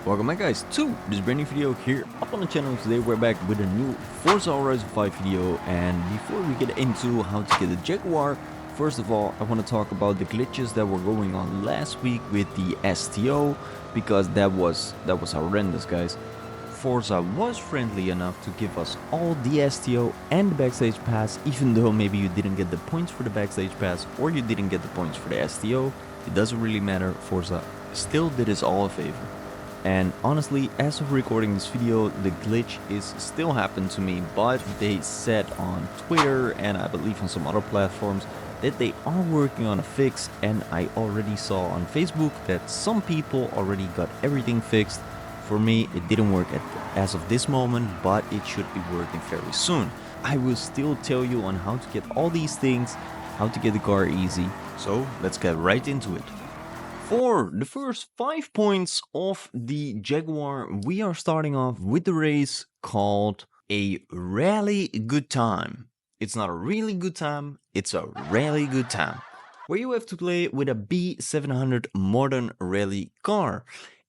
Welcome back guys to this brand new video here up on the channel. Today we're back with a new Forza Horizon 5 video, and before we get into how to get a Jaguar, first of all I want to talk about the glitches that were going on last week with the STO, because that was horrendous guys. Forza was friendly enough to give us all the STO and the backstage pass, even though maybe you didn't get the points for the backstage pass or you didn't get the points for the STO. It doesn't really matter, Forza still did us all a favor. And honestly, as of recording this video, the glitch is still happening to me, but they said on Twitter and I believe on some other platforms that they are working on a fix, and I already saw on Facebook that some people already got everything fixed. For me, it didn't work as of this moment, but it should be working very soon. I will still tell you on how to get all these things, how to get the car easy, so let's get right into it. For the first 5 points of the Jaguar, we are starting off with the race called a Rally Good Time. It's not a really good time, it's a rally good time, where you have to play with a B700 modern rally car.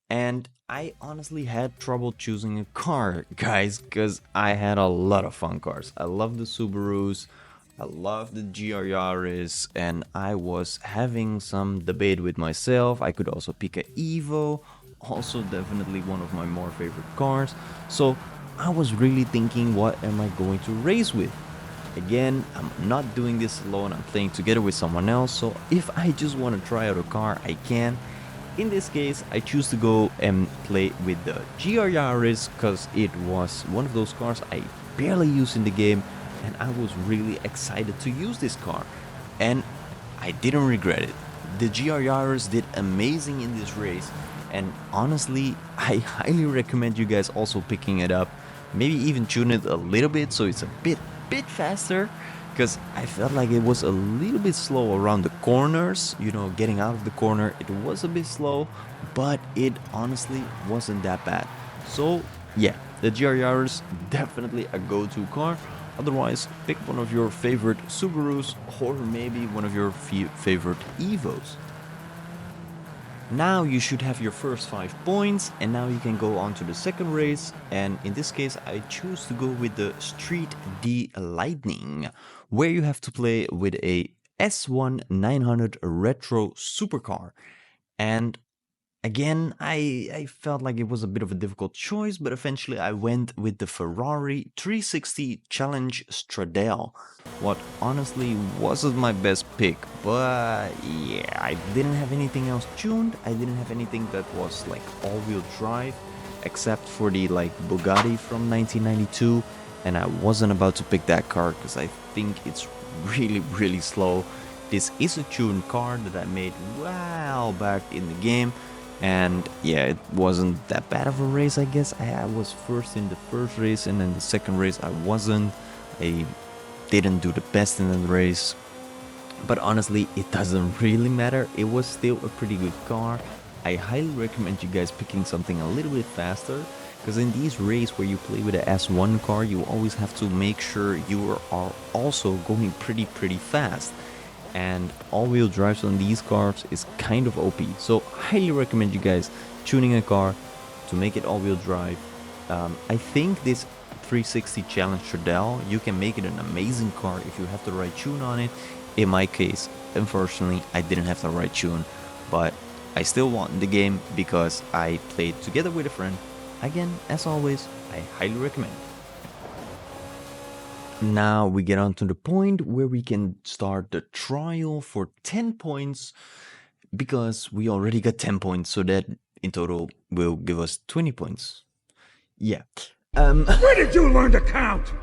And I honestly had trouble choosing a car, guys, because I had a lot of fun cars. I love the Subarus, I love the Jaguars, and I was having some debate with myself. I could also pick a Evo, also definitely one of my more favorite cars. So I was really thinking, what am I going to race with? Again, I'm not doing this alone, I'm playing together with someone else, so if I just want to try out a car, I can. In this case, I choose to go and play with the Xkr-S because it was one of those cars I barely use in the game, and I was really excited to use this car, and I didn't regret it. The Xkr-S did amazing in this race, and honestly, I highly recommend you guys also picking it up. Maybe even tune it a little bit so it's a bit faster, because I felt like it was a little bit slow around the corners. You know, getting out of the corner, it was a bit slow, but it honestly wasn't that bad. So yeah, the Xkr-S definitely a go-to car. Otherwise, pick one of your favorite Subarus or maybe one of your favorite Evos. Now you should have your first 5 points, and now you can go on to the second race, and in this case I choose to go with the Street D Lightning, where you have to play with a S1 900 retro supercar. And again, I felt like it was a bit of a difficult choice, but eventually I went with the Ferrari 360 Challenge Stradale. What honestly wasn't my best pick, but yeah, I didn't have anything else tuned. I didn't have anything that was like all-wheel drive, except for the like Bugatti from 1992, and I wasn't about to pick that car because I think it's really slow. This is a tuned car that I made a while back in the game. And yeah, it wasn't that bad of a race, I guess. I was first in the first race, and then the second race I wasn't. I didn't do the best in the race. But honestly, it doesn't really matter. It was still a pretty good car. I highly recommend you guys picking something a little bit faster, because in these races where you play with a S1 car, you always have to make sure you are also going pretty fast. And all-wheel drives on these cars is kind of OP, so highly recommend you guys tuning a car to make it all-wheel drive. I think this 360 Challenge Stradale, you can make it an amazing car if you have the right tune on it. In my case, unfortunately, I didn't have the right tune, but I still won the game because I played together with a friend. Again, as always, I highly recommend. Now we get on to the point where we can start the trial for 10 points, because we already got 10 points, so that in total will give us 20 points. Yeah. Where did you learn to count?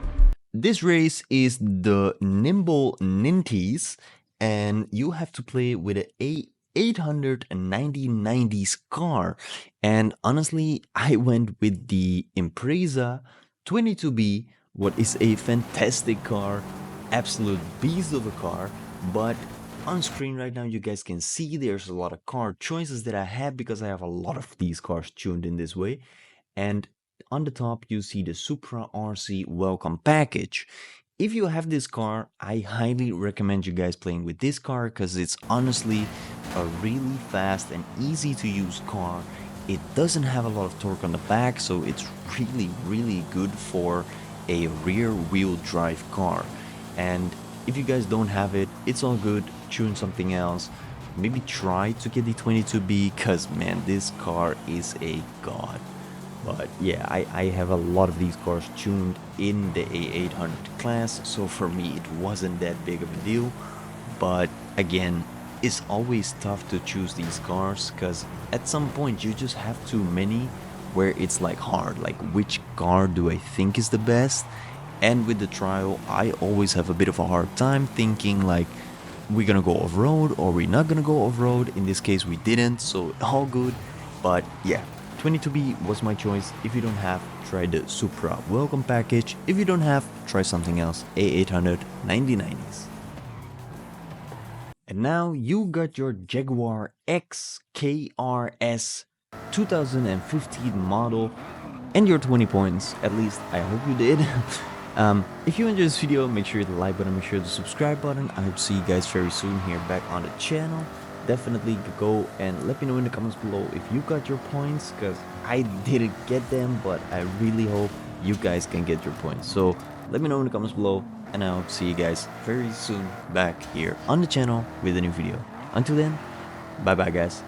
This race is the Nimble Ninties, and you have to play with a 890 car. And honestly, I went with the Impreza 22B. What is a fantastic car, absolute beast of a car, but on screen right now you guys can see there's a lot of car choices that I have because I have a lot of these cars tuned in this way. And on the top you see the Supra RC welcome package. If you have this car, I highly recommend you guys playing with this car because it's honestly a really fast and easy to use car. it doesn't have a lot of torque on the back, so it's really good for a rear wheel drive car. And if you guys don't have it, it's all good. Tune something else. Maybe try to get the 22B, because man, this car is a god. But yeah, I have a lot of these cars tuned in the A800 class, so for me it wasn't that big of a deal. But again, it's always tough to choose these cars, because at some point you just have too many where it's like hard, like which car do I think is the best. And with the trial, I always have a bit of a hard time thinking like, we're gonna go off-road or we're not gonna go off-road. In this case we didn't, so all good. But yeah, 22B was my choice. If you don't have, try the Supra welcome package. If you don't have, try something else, A800 9090s. And now you got your Jaguar Xkr-S 2015 model and your 20 points. At least I hope you did. If you enjoyed this video, make sure you hit the like button, make sure the subscribe button. I hope to see you guys very soon here back on the channel. Definitely go and let me know in the comments below if you got your points, because I didn't get them, but I really hope you guys can get your points. So let me know in the comments below, and I'll see you guys very soon back here on the channel with a new video. Until then, bye bye guys.